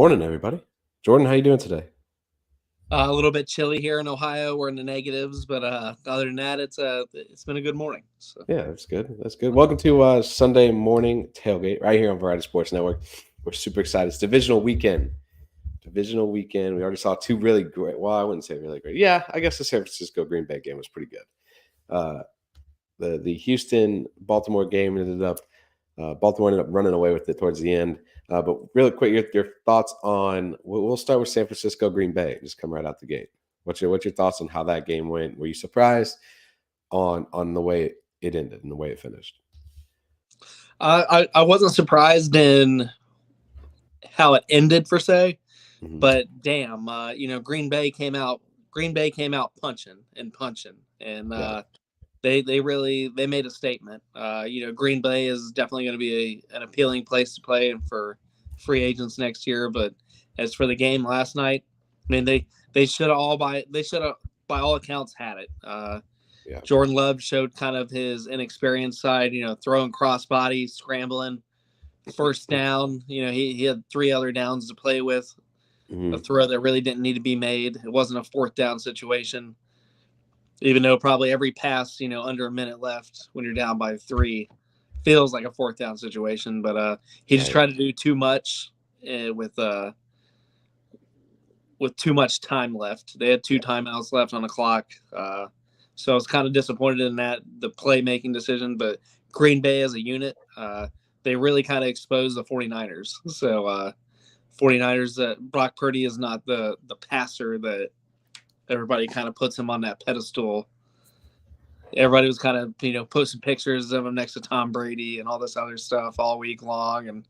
morning, everybody. Jordan, how you doing today? A little bit chilly here in Ohio. We're in the negatives, but other than that, it's been a good morning. So Yeah, that's good. That's good. Welcome to Sunday Morning Tailgate right here on Variety Sports Network. We're super excited. It's divisional weekend. Divisional weekend. We already saw two really great. Well, I wouldn't say really great. Yeah, I guess the San Francisco Green Bay game was pretty good. Uh, the Houston Baltimore game ended up Baltimore ended up running away with it towards the end. But really quick, your thoughts on? We'll start with San Francisco Green Bay. Just come right out the gate. What's your thoughts on how that game went? Were you surprised on the way it ended and the way it finished? I wasn't surprised in how it ended per se, Mm-hmm. but damn, Green Bay came out punching, and Yeah, they made a statement. Green Bay is definitely going to be an appealing place to play and for free agents next year. But as for the game last night, I mean they should have by all accounts had it. yeah, Jordan Love showed kind of his inexperienced side, throwing crossbody, scrambling, first down. He had three other downs to play with, a mm-hmm. throw that really didn't need to be made. It wasn't a fourth down situation, even though probably every pass, under a minute left when you're down by three feels like a fourth down situation. But he just Right. tried to do too much with too much time left. They had two timeouts left on the clock. So I was kind of disappointed in the playmaking decision. But Green Bay as a unit, they really kind of exposed the 49ers. So 49ers, Brock Purdy is not the passer that everybody kind of puts him on that pedestal. Everybody was kind of, posting pictures of him next to Tom Brady and all this other stuff all week long. And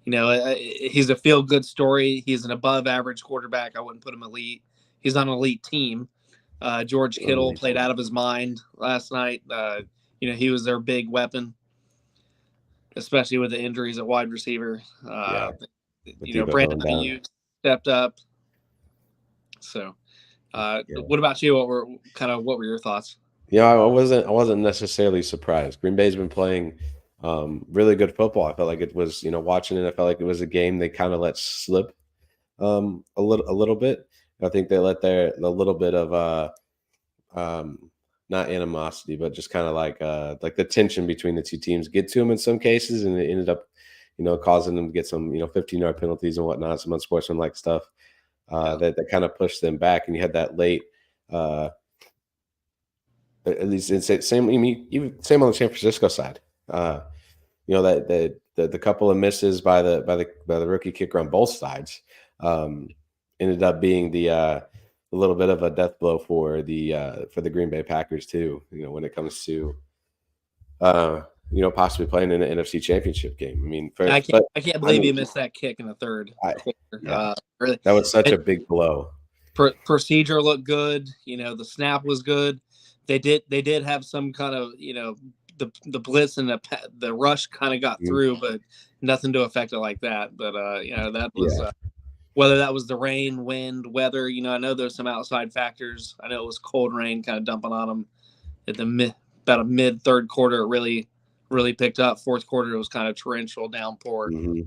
he's a feel-good story. He's an above-average quarterback. I wouldn't put him elite. He's on an elite team. George Kittle played out of his mind last night. He was their big weapon, especially with the injuries at wide receiver. Yeah, Brandon going down. Ayuk stepped up. So, Yeah. what about you? What were your thoughts? Yeah, I wasn't necessarily surprised. Green Bay's been playing really good football. I felt like it was, watching it, I felt like it was a game they kind of let slip a little bit. I think they let a little bit of not animosity, but just kind of like the tension between the two teams get to them in some cases, and it ended up, causing them to get some, 15-yard penalties and whatnot, some unsportsmanlike stuff that kind of pushed them back. And you had that late. At least it's same. I mean, even same on the San Francisco side. That the couple of misses by the rookie kicker on both sides ended up being the a little bit of a death blow for the Green Bay Packers too. When it comes to possibly playing in an NFC Championship game. I mean, I can't believe he missed that kick in the third quarter. Yeah, Really, that was such a big blow. Procedure looked good. The snap was good. They did have some kind of the blitz and the rush kind of got through, but nothing to affect it like that. But that was whether that was the rain, wind, weather. I know there's some outside factors. I know it was cold rain kind of dumping on them at about a mid third quarter. It really picked up. Fourth quarter it was kind of torrential downpour. Mm-hmm.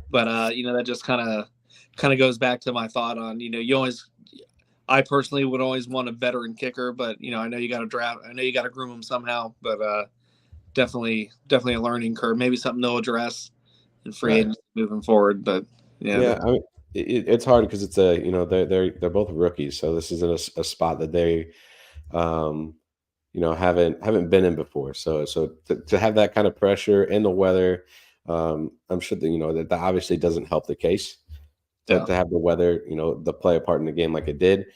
But that just kind of goes back to my thought on I personally would always want a veteran kicker, but I know you got to draft. I know you got to groom them somehow, but definitely a learning curve. Maybe something they'll address in free agency moving forward. But I mean, it's hard because it's they're both rookies, so this isn't a spot that they haven't been in before. So to have that kind of pressure and the weather, I'm sure that obviously doesn't help the case. To have the weather, to play a part in the game like it did.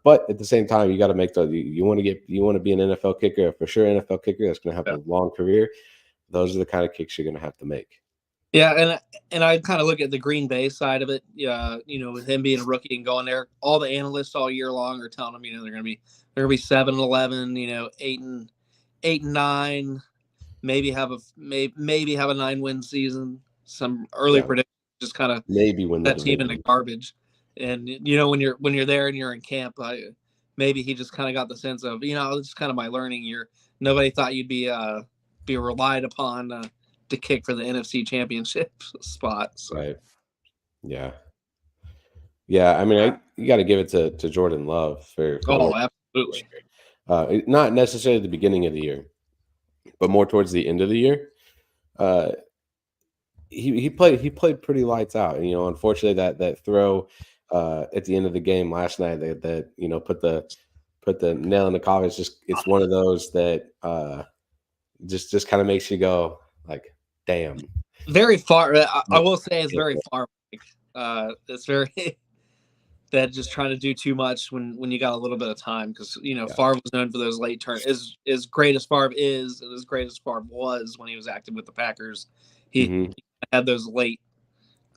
But at the same time, you got to make you want to be an NFL kicker, for sure NFL kicker that's going to have a long career. Those are the kind of kicks you're going to have to make. Yeah, and I kind of look at the Green Bay side of it. With him being a rookie and going there, all the analysts all year long are telling him, they're going to be 7-11, 8-9, maybe have a 9-win season. Some early predictions just kind of maybe win that team in the garbage. And when you're there and you're in camp, maybe he just kind of got the sense of it's kind of my learning year. Nobody thought you'd be relied upon to kick for the NFC Championship spot. So. Right. Yeah. Yeah, I mean, you got to give it to Jordan Love for the Oh, work this absolutely. year. Not necessarily the beginning of the year, but more towards the end of the year. Uh, he played pretty lights out. You know, unfortunately, that throw at the end of the game last night that put the nail in the coffin. It's one of those that just kind of makes you go like, damn. Very far. I Like, will say it's very far. It's very that just trying to do too much when you got a little bit of time because yeah. Favre was known for those late turns. As great as Favre is, and as great as Favre was when he was active with the Packers, he Hmm. had those late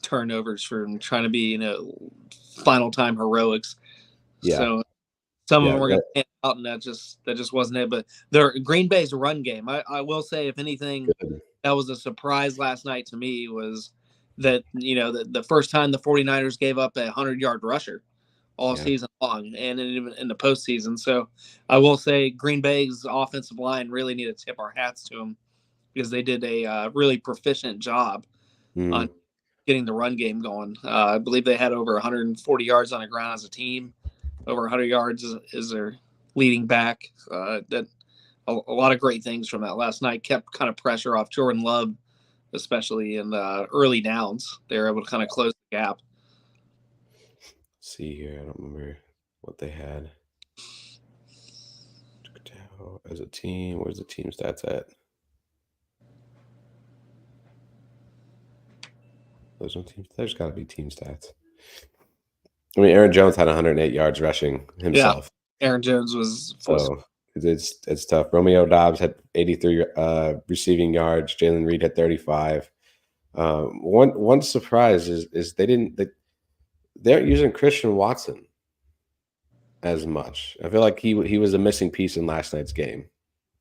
turnovers from trying to be final time heroics. Yeah. So some of Yeah. them were going to pan out, and that just wasn't it. But their Green Bay's run game, I will say, if anything, Good. that was a surprise last night to me was that the first time the 49ers gave up a 100-yard rusher all Yeah. season long and even in the postseason. So I will say Green Bay's offensive line really need to tip our hats to them because they did a really proficient job on Mhm. getting the run game going. I believe they had over 140 yards on the ground as a team. Over 100 yards is their leading back. That a lot of great things from that last night. Kept kind of pressure off Jordan Love, especially in early downs. They were able to kind of close the gap. See here, I don't remember what they had as a team. Where's the team stats at? There's no team. There's got to be team stats. I mean, Aaron Jones had 108 yards rushing Yeah, himself, Aaron Jones was so it's tough. Romeo Dobbs had 83 receiving yards. Jalen Reed had 35. One surprise is they aren't using Christian Watson as much. I feel like he was a missing piece in last night's game,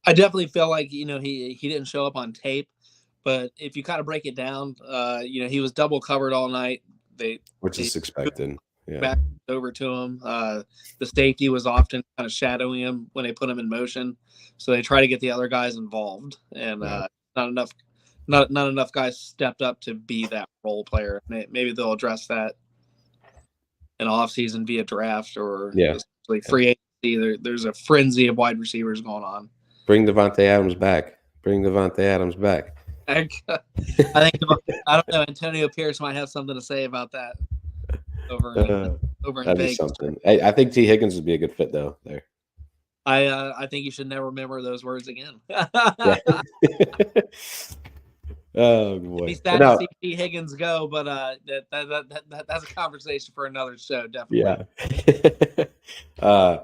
I definitely feel like he didn't show up on tape, but if you kind of break it down, he was double covered all night. They which they is expected. Yeah, back over to him. The safety was often kind of shadowing him when they put him in motion, so they try to get the other guys involved, and yeah. not enough, not enough guys stepped up to be that role player. Maybe they'll address that in off season via draft or Yeah. especially Yeah. free agency. There's a frenzy of wide receivers going on. Bring Devontae Adams back. Bring Devontae Adams back. I think I don't know. Antonio Pierce might have something to say about that over in Uh, over in that'd be Vegas. something. I think T. Higgins would be a good fit though. There. I think you should never remember those words again. Yeah. Oh Be boy. But sad to no. see T. Higgins go, but that's a conversation for another show, definitely. Yeah. uh,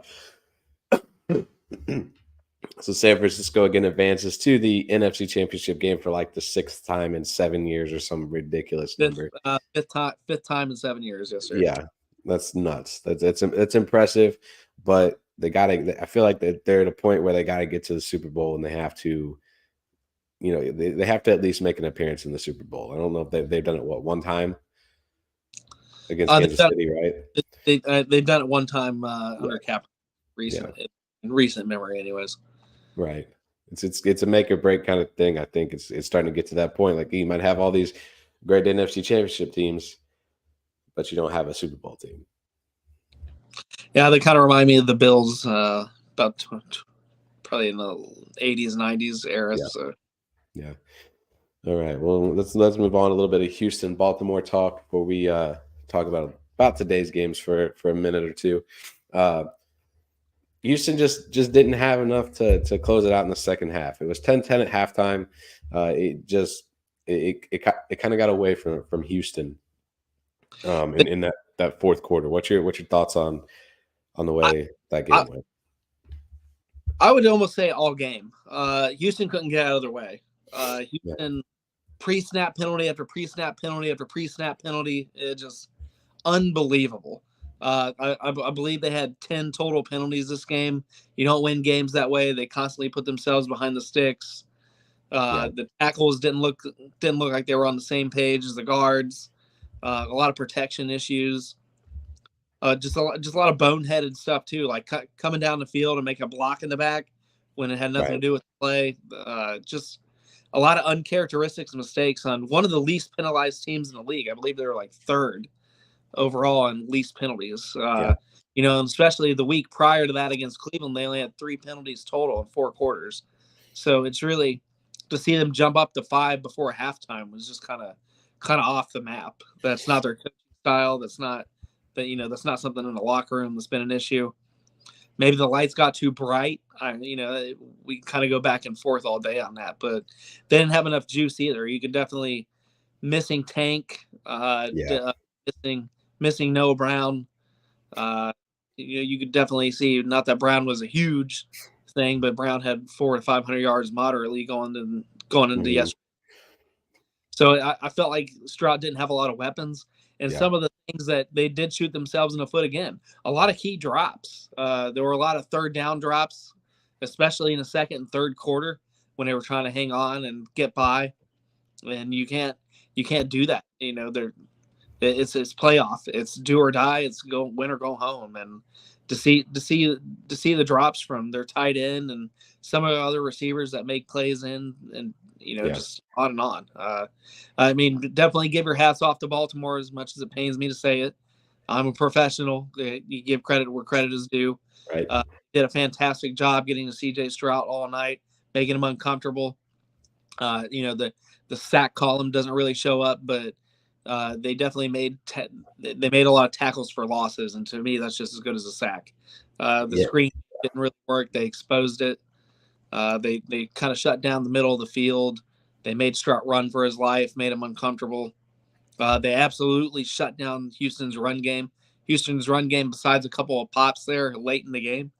so San Francisco again advances to the NFC Championship game for like the sixth time in 7 years or some ridiculous number. Fifth time in 7 years. Yes, sir. Yeah, that's nuts. That's impressive, but they got to. I feel like they're at a point where they got to get to the Super Bowl and they have to. They have to at least make an appearance in the Super Bowl. I don't know if they've done it one time against They've Kansas done City, right? they've done it one time Yeah, under cap yeah, in recent memory, anyways. right. It's a make or break kind of thing. I think it's starting to get to that point. Like you might have all these great NFC Championship teams, but you don't have a Super Bowl team. Yeah, they kind of remind me of the Bills about probably in the 80s, 90s era. Yeah, So yeah. All right. Well, let's move on a little bit of Houston, Baltimore talk before we talk about today's games for a minute or two. Uh, Houston just didn't have enough to close it out in the second half. It was 10-10 at halftime. It kind of got away from Houston in that fourth quarter. What's your thoughts on the I, way that I game went? I would almost say all game. Houston couldn't get out of their way. Yeah. Houston pre-snap penalty after pre-snap penalty after pre-snap penalty. It just unbelievable. I believe they had 10 total penalties this game. You don't win games that way. They constantly put themselves behind the sticks. Yeah. The tackles didn't look like they were on the same page as the guards. A lot of protection issues. Just a lot of boneheaded stuff too, like coming down the field and make a block in the back when it had nothing to Right. do with the play. a lot of uncharacteristic mistakes on one of the least penalized teams in the league. I believe they were like third overall on least penalties. Yeah. And especially the week prior to that against Cleveland, they only had 3 penalties total in 4 quarters. So it's really to see them jump up to 5 before halftime was just kind of off the map. That's not their coaching style. That's not that's not something in the locker room that's been an issue. Maybe the lights got too bright. We kind of go back and forth all day on that, but they didn't have enough juice either. You could definitely missing Tank, Yeah. missing Noah Brown. You could definitely see, not that Brown was a huge thing, but Brown had 400 to 500 yards moderately going into Mhm. yesterday. So I felt like Stroud didn't have a lot of weapons, and Yeah. some of the things that they did shoot themselves in the foot again. A lot of key drops. There were a lot of third down drops, especially in the second and third quarter when they were trying to hang on and get by. And you can't do that. It's playoff. It's do or die. It's go win or go home. And to see the drops from their tight end and some of the other receivers that make plays in, and Yeah. just on and on. I mean, definitely give your hats off to Baltimore, as much as it pains me to say it. I'm a professional. You give credit where credit is due. Right. Did a fantastic job getting to CJ Stroud all night, making him uncomfortable. The sack column doesn't really show up, but they definitely made a lot of tackles for losses, and to me, that's just as good as a sack. The Yeah. screen didn't really work; they exposed it. They kind of shut down the middle of the field. They made Stroud run for his life, made him uncomfortable. They absolutely shut down Houston's run game. Houston's run game, besides a couple of pops there late in the game,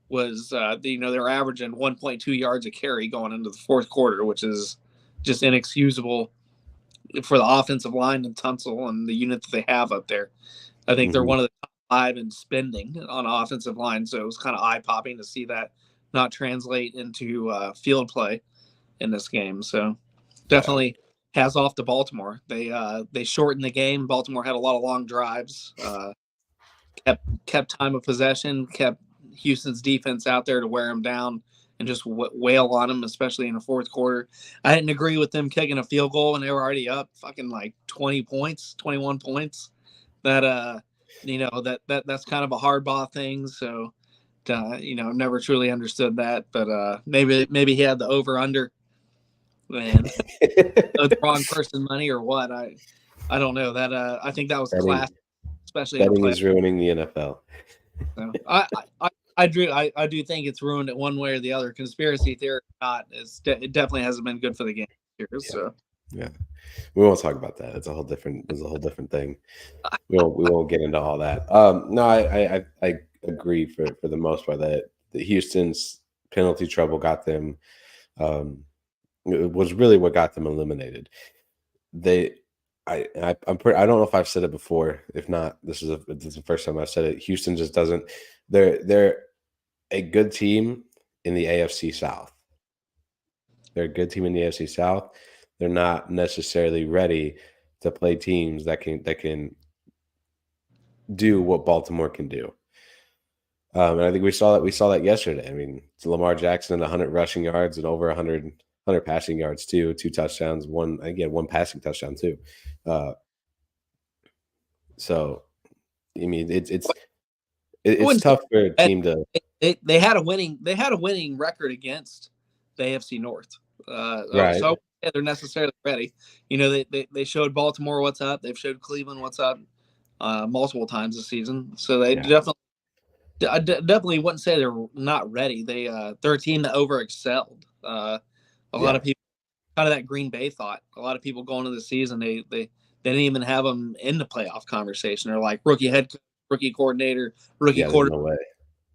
was they're averaging 1.2 yards a carry going into the fourth quarter, which is just inexcusable for the offensive line and Tunsil and the unit that they have up there. I think they're Mhm. one of the top 5 in spending on offensive line, so it was kind of eye popping to see that not translate into field play in this game. So Yeah. definitely has off to Baltimore. They shortened the game. Baltimore had a lot of long drives. Kept time of possession, kept Houston's defense out there to wear them down and just wail on them, especially in the fourth quarter. I didn't agree with them kicking a field goal and they were already up fucking like 20 points, 21 points. That's kind of a hardball thing. So, never truly understood that, but maybe he had the over under and the wrong person money or what. I don't know that. I think that was betting class, especially in a betting play. is ruining the NFL. So I do think it's ruined it one way or the other. Conspiracy theory or not, it definitely hasn't been good for the game here. Yeah. So Yeah. We won't talk about that. It's a whole different thing. We won't get into all that. No, I agree for the most part that the Houston's penalty trouble got them. It was really what got them eliminated. They, I don't know if I've said it before. If not, this is the first time I've said it. Houston just doesn't. They're a good team in the AFC South. They're a good team in the AFC South. They're not necessarily ready to play teams that can do what Baltimore can do. And I think we saw that yesterday. I mean, it's Lamar Jackson and 100 rushing yards and over 100 passing yards too, 2 touchdowns, one passing touchdown too. Uh, so I mean, I it's wouldn't say tough for a that. team to They had a winning record against the AFC North. right. So they're necessarily ready. They showed Baltimore what's up. They've showed Cleveland what's up multiple times this season. So they Yeah, definitely. I definitely wouldn't say they're not ready. They're a team that overexcelled. A lot yeah, of people, kind of that Green Bay thought. A lot of people going into the season, they didn't even have them in the playoff conversation. They're like rookie head coach, rookie coordinator, rookie yeah. There's quarter. no way.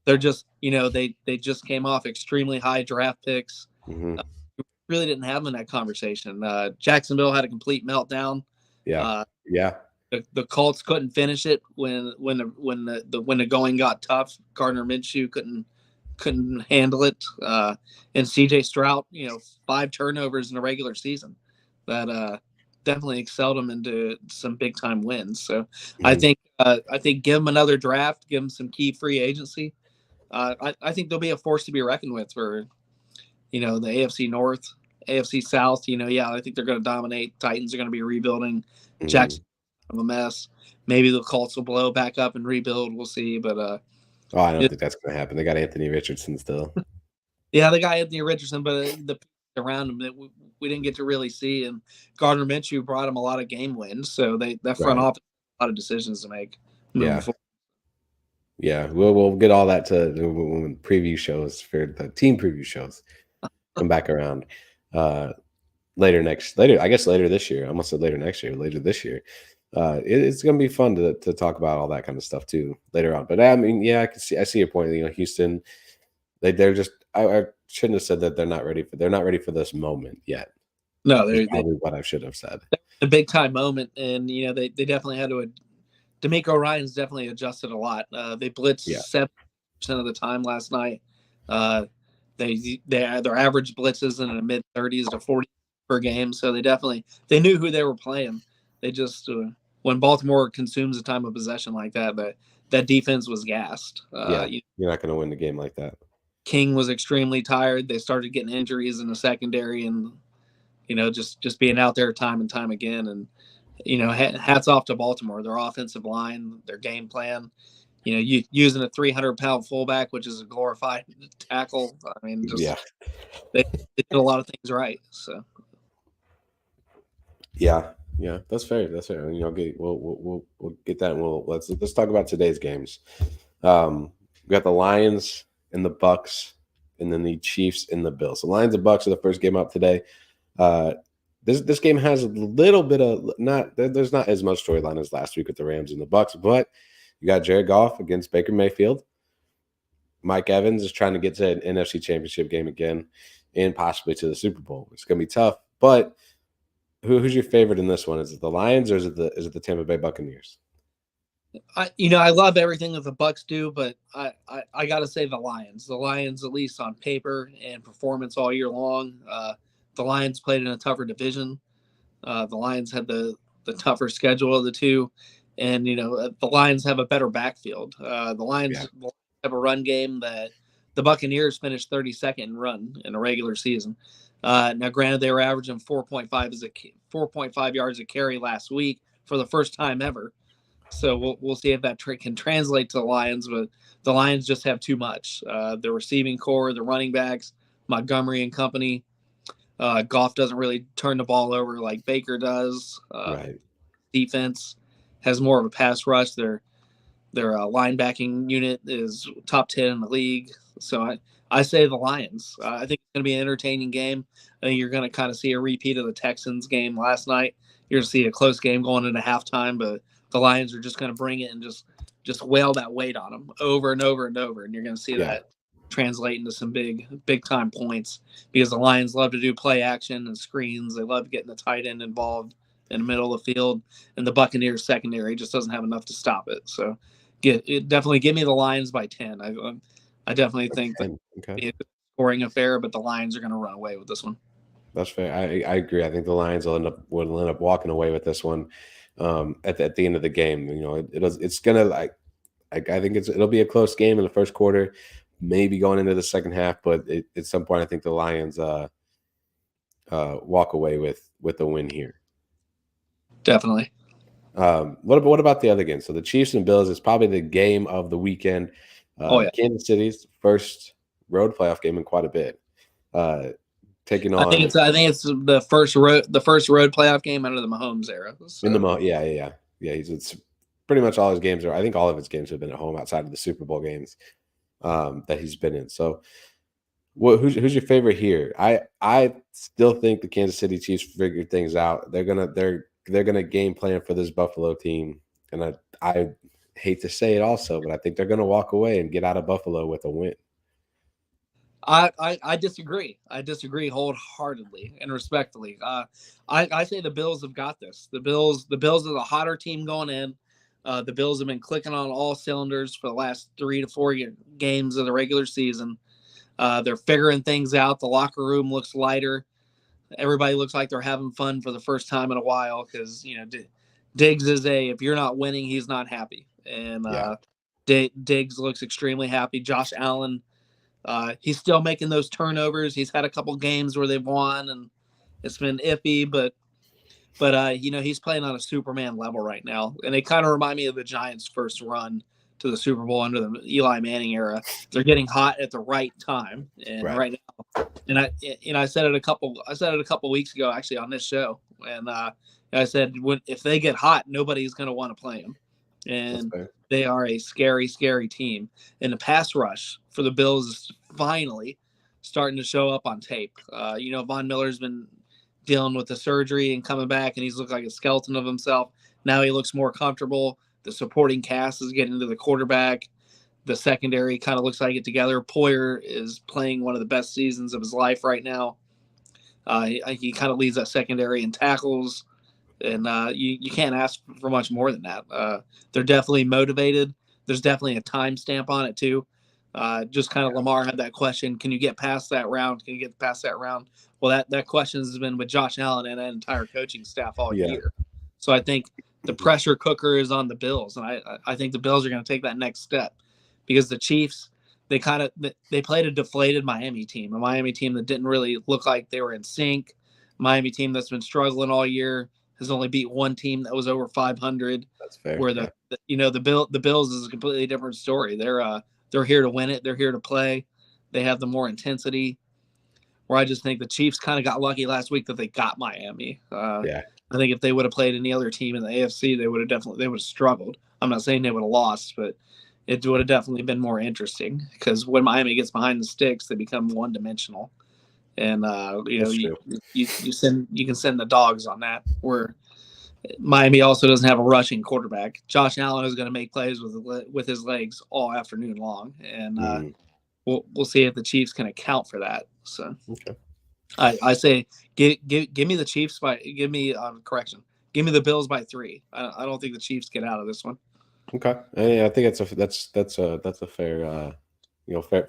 They're just they just came off extremely high draft picks. Hmm. Uh, really didn't have them in that conversation. Jacksonville had a complete meltdown. Yeah, Uh, yeah, the Colts couldn't finish it when the going got tough. Gardner Minshew couldn't handle it. And CJ Stroud, 5 turnovers in the regular season, that definitely excelled him into some big time wins. So hmm I think give him another draft, give him some key free agency. I think they'll be a force to be reckoned with for the AFC North. AFC South, I think they're going to dominate. Titans are going to be rebuilding. Mhm. Jackson of a mess. Maybe the Colts will blow back up and rebuild. We'll see. But Oh, I don't think that's gonna happen. They got Anthony Richardson still. yeah, the guy Anthony Richardson, but the around him that we didn't get to really see, and Gardner Minshew brought him a lot of game wins. So that front Right. office had a lot of decisions to make moving Yeah. forward. Yeah. We'll get all that to when preview shows for the team preview shows come back around. Uh later, I guess later this year. I almost said later next year, later this year. It's gonna be fun to talk about all that kind of stuff too later on. But I mean, yeah, I see your point. Houston, they're just I shouldn't have said that they're not ready for this moment yet. No, Is they're probably what I should have said. a big time moment, and they definitely had to. D'Amico Ryan's definitely adjusted a lot. They blitzed Yeah. 7% of the time last night. Uh, their average blitzes in the mid 30s to 40 per game, so they knew who they were playing. They just when Baltimore consumes a time of possession like that defense was gassed. Yeah. You're not gonna win the game like that. King was extremely tired. They started getting injuries in the secondary, and just being out there time and time again. And hats off to Baltimore, their offensive line, their game plan. Using a 300-pound fullback, which is a glorified tackle. I mean, Yeah. they did a lot of things right. So Yeah. Yeah. That's fair. That's fair. We'll get that. And let's talk about today's games. We got the Lions and the Bucks, and then the Chiefs and the Bills. The Lions and Bucks are the first game up today. Uh, this game has a little bit of there's not as much storyline as last week with the Rams and the Bucks, but you got Jared Goff against Baker Mayfield. Mike Evans is trying to get to an NFC Championship game again, and possibly to the Super Bowl. It's going to be tough, but who's your favorite in this one? Is it the Lions or is it the Tampa Bay Buccaneers? I love everything that the Bucks do, but I got to say the Lions. The Lions, at least on paper and performance all year long. The Lions played in a tougher division. The Lions had the tougher schedule of the two, and the Lions have a better backfield. The Lions have a run game that the Buccaneers finished 32nd in run in a regular season. Now, granted, they were averaging 4.5 yards a carry last week for the first time ever. So we'll see if that trick can translate to the Lions, but the Lions just have too much. The receiving core, the running backs, Montgomery and company. Goff doesn't really turn the ball over like Baker does. Right. Defense has more of a pass rush. Their linebacking unit is top 10 in the league. So I say the Lions. I think it's going to be an entertaining game. I think you're going to kind of see a repeat of the Texans game last night. You're going to see a close game going into halftime, but the Lions are just going to bring it and just whale that weight on them over and over and over. And you're going to see that translate into some big time points because the Lions love to do play action and screens. They love getting the tight end involved in the middle of the field, and the Buccaneers secondary just doesn't have enough to stop it. So definitely give me the Lions by 10. I definitely think that it's a scoring affair, but the Lions are going to run away with this one. That's fair. I agree. I think the Lions will end up walking away with this one at the end of the game. It's gonna I think it'll be a close game in the first quarter, maybe going into the second half, but at some point I think the Lions walk away with a win here. Definitely. What about the other games? So the Chiefs and Bills is probably the game of the weekend. Kansas City's first road playoff game in quite a bit. Taking on. I think it's the first road playoff game out of the Mahomes era. So. Yeah. It's pretty much all his games I think all of his games have been at home outside of the Super Bowl games that he's been in. So, who's your favorite here? I still think the Kansas City Chiefs figured things out. They're gonna game plan for this Buffalo team, and I hate to say it also, but I think they're gonna walk away and get out of Buffalo with a win. I disagree. I disagree wholeheartedly and respectfully. I say the Bills have got this. The Bills are the hotter team going in. The Bills have been clicking on all cylinders for the last 3 to 4 games of the regular season. They're figuring things out. The locker room looks lighter. Everybody looks like they're having fun for the first time in a while because Diggs is if you're not winning, he's not happy. And Diggs looks extremely happy. Josh Allen. He's still making those turnovers. He's had a couple games where they've won, and It's been iffy, but he's playing on a Superman level right now, and they kind of remind me of the Giants' first run to the Super Bowl under the Eli Manning era. They're getting hot at the right time, and Right. right now, I said it a couple weeks ago actually on this show, and I said if they get hot, nobody's going to want to play them, That's and fair. they are a scary, scary team. And the pass rush for the Bills is finally starting to show up on tape. Von Miller's been dealing with the surgery and coming back, and he's looked like a skeleton of himself. Now he looks more comfortable. The supporting cast is getting to the quarterback. The secondary kind of looks like it together. Poyer is playing one of the best seasons of his life right now. He kind of leads that secondary in tackles, and you can't ask for much more than that. They're definitely motivated. There's definitely a timestamp on it too. Just kind of Lamar had that question: can you get past that round? Can you get past that round? Well, that question has been with Josh Allen and that entire coaching staff all Yeah. year. So I think the pressure cooker is on the Bills, and I think the Bills are going to take that next step because the Chiefs they played a deflated Miami team, a Miami team that didn't really look like they were in sync. Miami team that's been struggling all year has only beat one team that was over 500. That's fair. Where the Bills is a completely different story. They're here to win it. They're here to play. They have the more intensity. Where I just think the Chiefs kind of got lucky last week that they got Miami. Yeah. I think if they would have played any other team in the AFC, they would have struggled. I'm not saying they would have lost, but it would have definitely been more interesting because when Miami gets behind the sticks, they become one dimensional, and you can send the dogs on that. Where Miami also doesn't have a rushing quarterback. Josh Allen is going to make plays with his legs all afternoon long, and we'll see if the Chiefs can account for that. So, Okay. I say give me the Chiefs give me the Bills by 3. I don't think the Chiefs get out of this one. Okay. I think that's a fair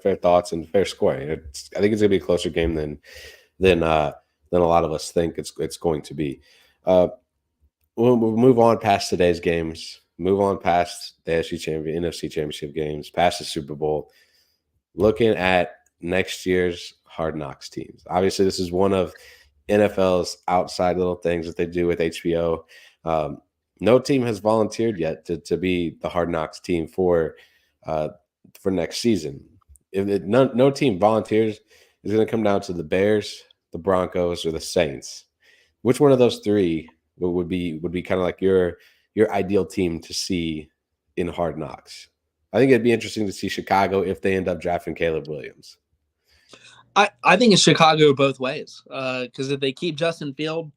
fair thoughts and fair score. I think it's gonna be a closer game than a lot of us think it's going to be. We'll move on past today's games. Move on past the NFC Championship games, past the Super Bowl. Looking at next year's Hard Knocks teams. Obviously, this is one of NFL's outside little things that they do with HBO. No team has volunteered yet to be the Hard Knocks team for next season. If no team volunteers, it's going to come down to the Bears, the Broncos, or the Saints. Which one of those three would be kind of like your ideal team to see in Hard Knocks? I think it'd be interesting to see Chicago if they end up drafting Caleb Williams. I think it's Chicago both ways because if they keep Justin Fields,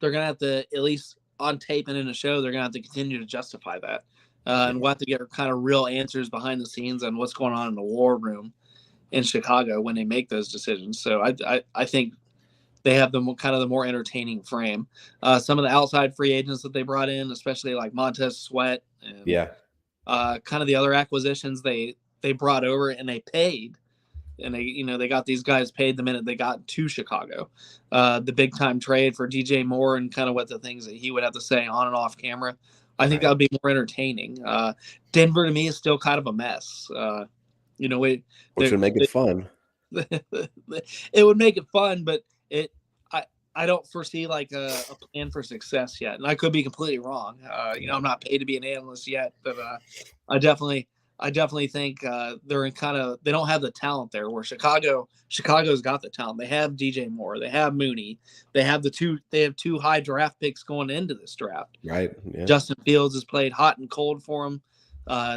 they're going to have to, at least on tape and in a show, they're going to have to continue to justify that. And we'll have to get kind of real answers behind the scenes on what's going on in the war room in Chicago when they make those decisions. So I think they have the more entertaining frame. Some of the outside free agents that they brought in, especially like Montez Sweat and kind of the other acquisitions they brought over and they paid. And they got these guys paid the minute they got to Chicago. The big time trade for DJ Moore and kind of what the things that he would have to say on and off camera. I think that would be more entertaining. Denver to me is still kind of a mess. Which would make it fun. It would make it fun, but I don't foresee like a plan for success yet, and I could be completely wrong. I'm not paid to be an analyst yet, but I definitely think they don't have the talent there. Where Chicago's got the talent. They have DJ Moore, they have Mooney, they have two high draft picks going into this draft. Right. Yeah. Justin Fields has played hot and cold for them.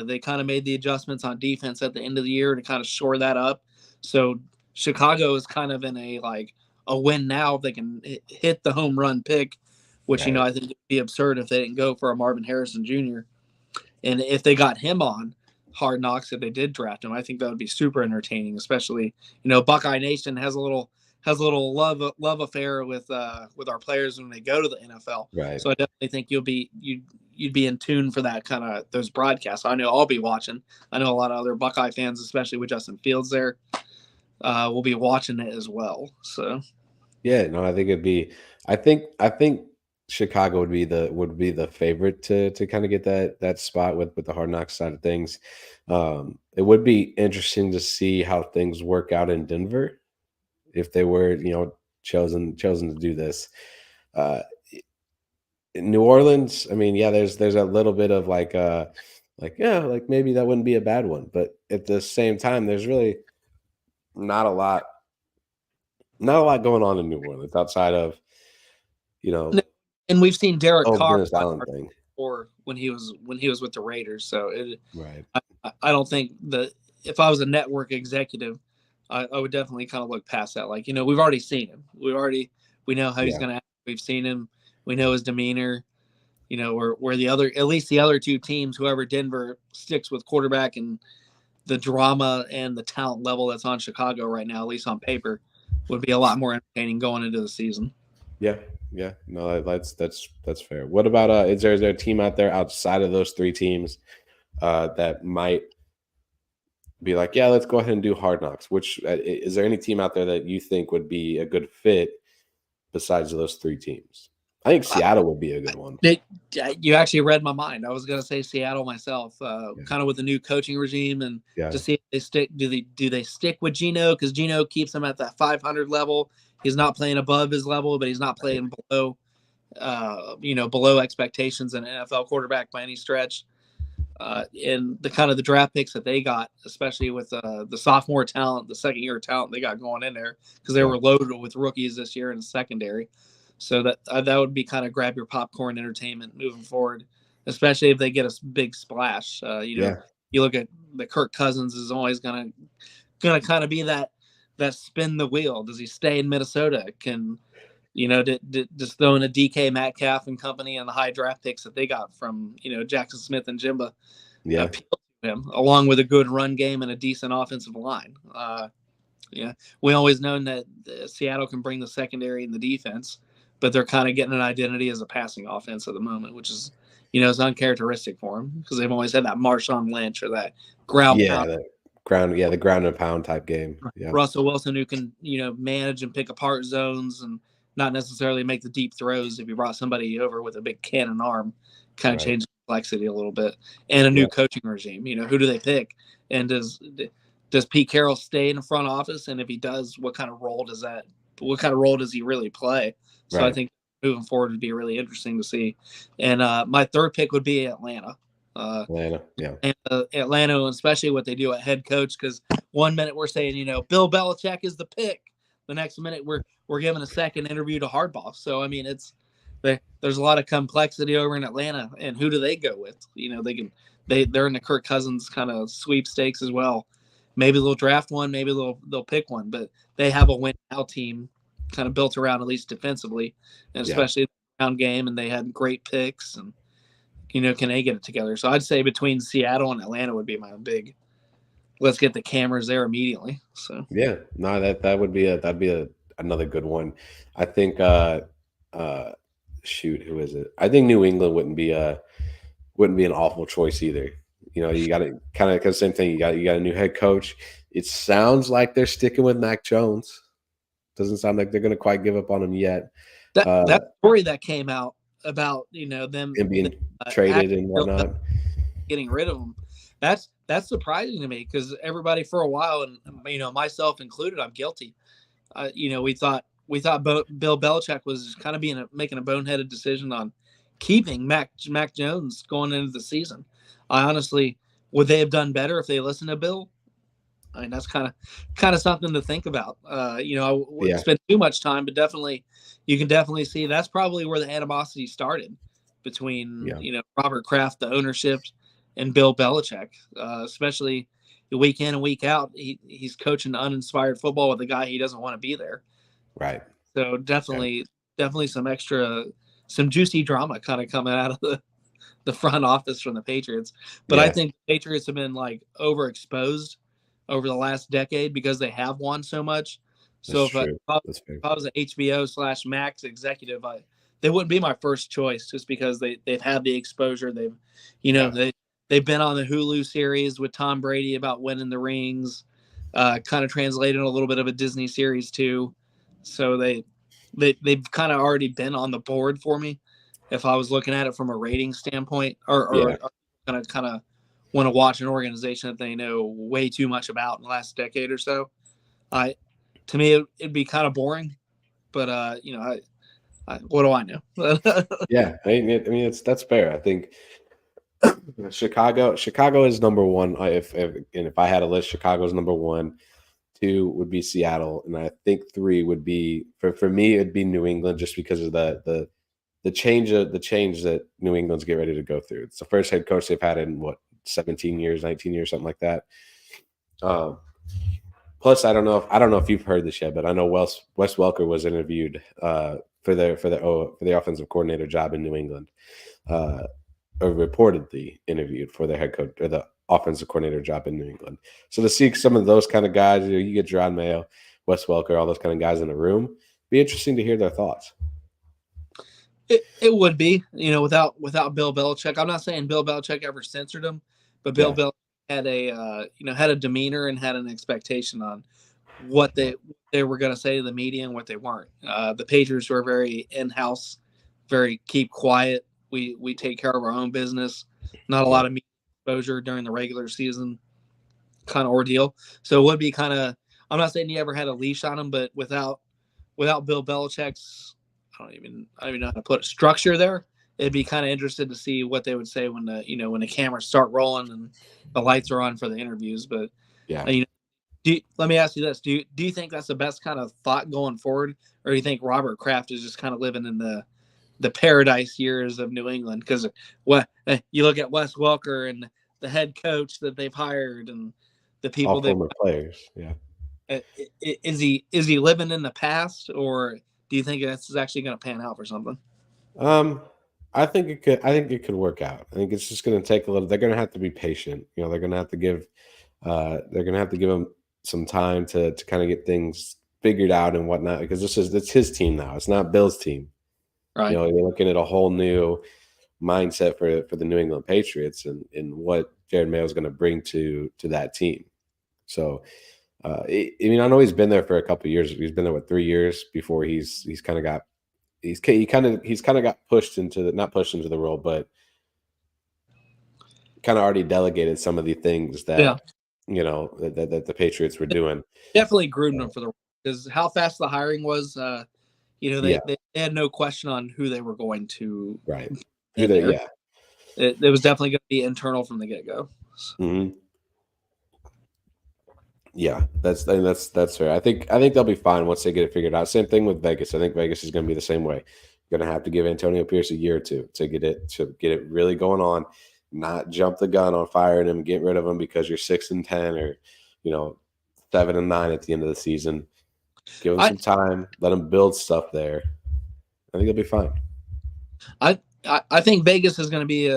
They kind of made the adjustments on defense at the end of the year to kind of shore that up. So Chicago is kind of in a win now if they can hit the home run pick, which I think would be absurd if they didn't go for a Marvin Harrison Jr. And if they got him on Hard Knocks, if they did draft him, I think that would be super entertaining. Especially, Buckeye Nation has a little love affair with our players when they go to the NFL. Right. So I definitely think you'd be in tune for that kind of those broadcasts. I know I'll be watching. I know a lot of other Buckeye fans, especially with Justin Fields there, will be watching it as well. So. Yeah, no, I think it'd be. I think Chicago would be the favorite to kind of get that spot with the Hard Knocks side of things. It would be interesting to see how things work out in Denver if they were chosen to do this. Uh, in New Orleans, I mean, yeah, there's a little bit of yeah, like maybe that wouldn't be a bad one, but at the same time, there's really not a lot going on in New Orleans outside of you know And we've seen Derek oh Carr Dennis Allen thing, before when he was with the Raiders. So right? I don't think that if I was a network executive, I would definitely kind of look past that. Like, we've already seen him. We know how he's Yeah, going to act. We've seen him. We know his demeanor. Where at least the other two teams, whoever Denver sticks with quarterback and the drama and the talent level that's on Chicago right now, at least on paper, would be a lot more entertaining going into the season. yeah, yeah. No, that's fair. What about is there a team out there outside of those three teams that might be like, yeah, let's go ahead and do Hard Knocks? Which is there any team out there that you think would be a good fit besides those three teams? I think Seattle would be a good one. You actually read my mind. I was going to say Seattle myself, Yeah. kind of with the new coaching regime, and Yeah. to see if they stick. Do they stick with Geno? Because Geno keeps them at that 500 level. He's not playing above his level, but he's not playing below, below expectations in an NFL quarterback by any stretch. And the kind of the draft picks that they got, especially with the sophomore talent, the second year talent they got going in there, because they were loaded with rookies this year in the secondary. So that would be kind of grab your popcorn entertainment moving forward, especially if they get a big splash. You look at the Kirk Cousins is always gonna kind of be that spin the wheel. Does he stay in Minnesota? Can just throwing a DK Metcalf and company and the high draft picks that they got from Jackson Smith and Jimba appeal to him, along with a good run game and a decent offensive line. We always known that Seattle can bring the secondary and the defense, but they're kind of getting an identity as a passing offense at the moment, which is is uncharacteristic for them because they've always had that Marshawn Lynch or that ground pound. The ground and pound type game. Yeah. Russell Wilson, who can manage and pick apart zones and not necessarily make the deep throws. If you brought somebody over with a big cannon arm, kind of change the complexity a little bit. And a new coaching regime. Who do they pick? And does Pete Carroll stay in the front office? And if he does, what kind of role does he really play? So I think moving forward would be really interesting to see. And my third pick would be Atlanta. Atlanta, especially what they do at head coach, because one minute we're saying, Bill Belichick is the pick. The next minute we're giving a second interview to Harbaugh. So I mean, there's a lot of complexity over in Atlanta, and who do they go with? They're in the Kirk Cousins kind of sweepstakes as well. Maybe they'll draft one, maybe they'll pick one, but they have a win now team kind of built around at least defensively, and especially the ground game, and they had great picks, and can they get it together? So I'd say between Seattle and Atlanta would be my big. Let's get the cameras there immediately. So that would be another good one. I think who is it? I think New England wouldn't be an awful choice either. You got to kind of same thing. You got a new head coach. It sounds like they're sticking with Mac Jones. Doesn't sound like they're going to quite give up on him yet. That story that came out about them being traded and whatnot, getting rid of him. That's surprising to me because everybody for a while, and myself included, I'm guilty. We thought Bill Belichick was kind of making a boneheaded decision on keeping Mac Jones going into the season. I honestly, would they have done better if they listened to Bill? I mean, that's kind of something to think about. I wouldn't spend too much time, but you can definitely see that's probably where the animosity started between Robert Kraft, the ownership, and Bill Belichick, especially week in and week out. He's coaching uninspired football with a guy he doesn't want to be there. Right. So definitely some juicy drama kind of coming out of the front office from the Patriots. But I think the Patriots have been overexposed over the last decade because they have won so much. So if I was an HBO/Max executive, they wouldn't be my first choice just because they've had the exposure. They've been on the Hulu series with Tom Brady about winning the rings, kind of translated a little bit of a Disney series too. So they've kind of already been on the board for me if I was looking at it from a rating standpoint, or kind of want to watch an organization that they know way too much about in the last decade or so. To me, it'd be kind of boring, But what do I know? Yeah, I mean, that's fair. I think Chicago is number one. If I had a list, Chicago's number one. Two would be Seattle, and I think three would be for me. It'd be New England, just because of the change that New England's getting ready to go through. It's the first head coach they've had in what 17 years, 19 years, something like that. Um, Plus, I don't know if you've heard this yet, but I know Wes Welker was interviewed for the offensive coordinator job in New England. Uh, or reportedly interviewed for the head coach or the offensive coordinator job in New England. So to see some of those kind of guys, you get Jerod Mayo, Wes Welker, all those kind of guys in the room, be interesting to hear their thoughts. It would be, without Bill Belichick. I'm not saying Bill Belichick ever censored him, but Bill Belichick had a demeanor and had an expectation on what they were going to say to the media and what they weren't. The Patriots were very in-house, very keep quiet. We take care of our own business. Not a lot of media exposure during the regular season kind of ordeal. So it would be kind of. I'm not saying he ever had a leash on him, but without Bill Belichick's, I don't even know how to put structure there. It'd be kind of interested to see what they would say when the cameras start rolling and the lights are on for the interviews. But let me ask you this: Do you think that's the best kind of thought going forward, or do you think Robert Kraft is just kind of living in the paradise years of New England? Because you look at Wes Welker and the head coach that they've hired and the people all former players. Yeah, is he living in the past, or do you think this is actually going to pan out for something? I think it could. I think it could work out. I think it's just going to take a little. They're going to have to be patient. They're going to have to give. They're going to have to give him some time to kind of get things figured out and whatnot, because it's his team now. It's not Bill's team. Right. You're looking at a whole new mindset for the New England Patriots and what Jerod Mayo is going to bring to that team. So, I know he's been there for a couple of years. He's been there 3 years before he's kind of got got pushed into not pushed into the role, but kind of already delegated some of the things that that the Patriots were doing. Definitely groomed them for the, because how fast the hiring was. They had no question on who they were going to. Right. It was definitely going to be internal from the get-go. Mm-hmm. Yeah, that's fair. I think they'll be fine once they get it figured out. Same thing with Vegas. I think Vegas is going to be the same way. You're going to have to give Antonio Pierce a year or two to get it really going on, not jump the gun on firing him, get rid of him because you're 6-10 or 7-9 at the end of the season. Give him some time, let him build stuff there. I think they'll be fine. I think Vegas is going to be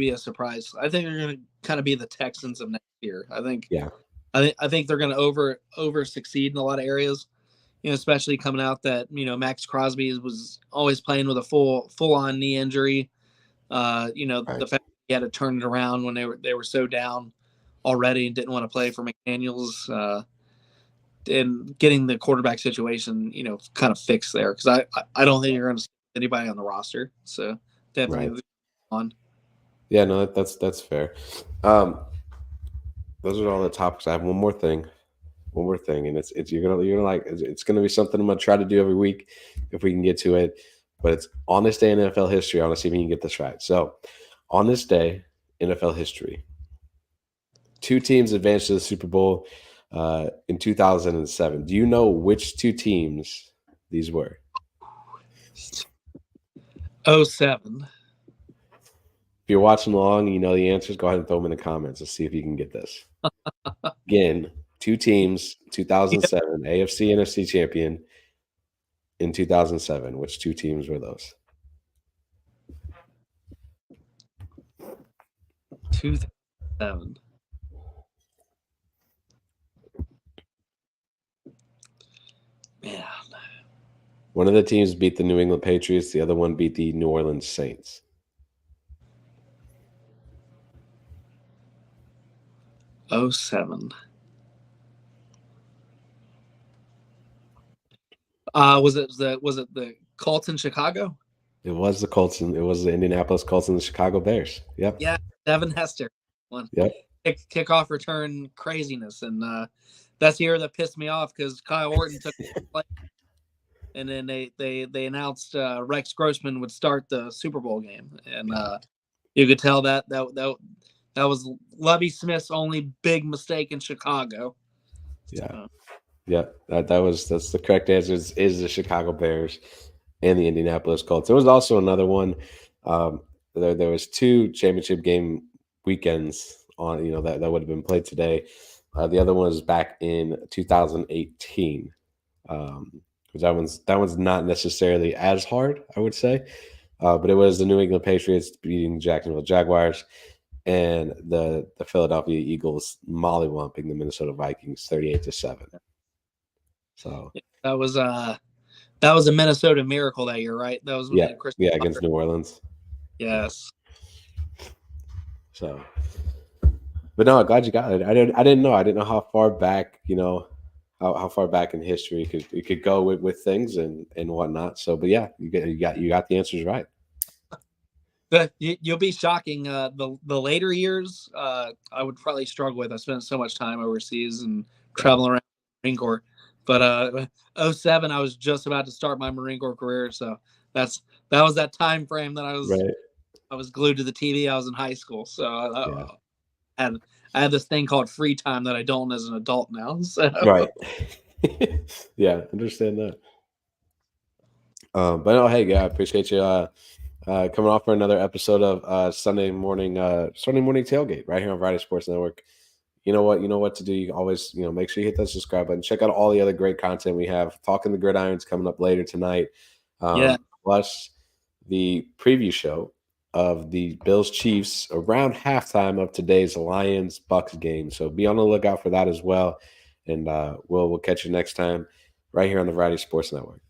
a surprise. I think they're going to kind of be the Texans of next year. I think they're going to over succeed in a lot of areas, especially coming out that Max Crosby was always playing with a full on knee injury. Right. The fact that he had to turn it around when they were so down already and didn't want to play for McDaniels. And getting the quarterback situation, kind of fixed there, because I don't think you're going to see anybody on the roster. So definitely on. Yeah, no, that's fair. Those are all the topics. I have one more thing, and it's you're gonna like it's gonna be something I'm gonna try to do every week if we can get to it. But it's on this day in NFL history. I want to see if we can get this right. So, on this day, NFL history, 2 teams advanced to the Super Bowl in 2007. Do you know which 2 teams these were? 07. If you're watching along and you know the answers, go ahead and throw them in the comments. Let's see if you can get this. Again, 2 teams, 2007, AFC, NFC champion in 2007. Which 2 teams were those? 2007. Man. One of the teams beat the New England Patriots. The other one beat the New Orleans Saints. '07. Was it the Colts in Chicago? It was the Colts. It was the Indianapolis Colts and the Chicago Bears. Yep. Yeah, Devin Hester one. Yep. Kickoff return craziness, and that's the year that pissed me off because Kyle Orton took. and then they announced Rex Grossman would start the Super Bowl game, and Yeah. you could tell that was Lovie Smith's only big mistake in Chicago. Yeah. So, Yeah. That's the correct answer is the Chicago Bears and the Indianapolis Colts. There was also another one. Um, there was two championship game weekends on that would have been played today. The other one was back in 2018. Um, because that one's not necessarily as hard, I would say. But it was the New England Patriots beating Jacksonville Jaguars and the Philadelphia Eagles mollywomping the Minnesota Vikings 38-7. So that was that was a Minnesota miracle that year, right? That was when they yeah, had Chris yeah, Carter. against New Orleans. Yeah. Yes. So, but no, glad you got it. I didn't know. I didn't know how far back, how far back in history it could go with things and whatnot. So, but yeah, you got the answers right. But you'll be shocking. The later years, I would probably struggle with. I spent so much time overseas and Right. traveling around the Marine Corps. But '07, I was just about to start my Marine Corps career, so that was that time frame that Right. I was glued to the TV. I was in high school, so Yeah. had I had this thing called free time that I don't as an adult now. So Right. Yeah, understand that. But no, hey, yeah, I appreciate you coming off for another episode of Sunday morning tailgate right here on Variety Sports Network. You know what to do. You always, make sure you hit that subscribe button. Check out all the other great content we have. Talking the Gridirons coming up later tonight. yeah, Plus the preview show of the Bills Chiefs around halftime of today's Lions Bucs game. So be on the lookout for that as well. And we'll catch you next time right here on the Variety Sports Network.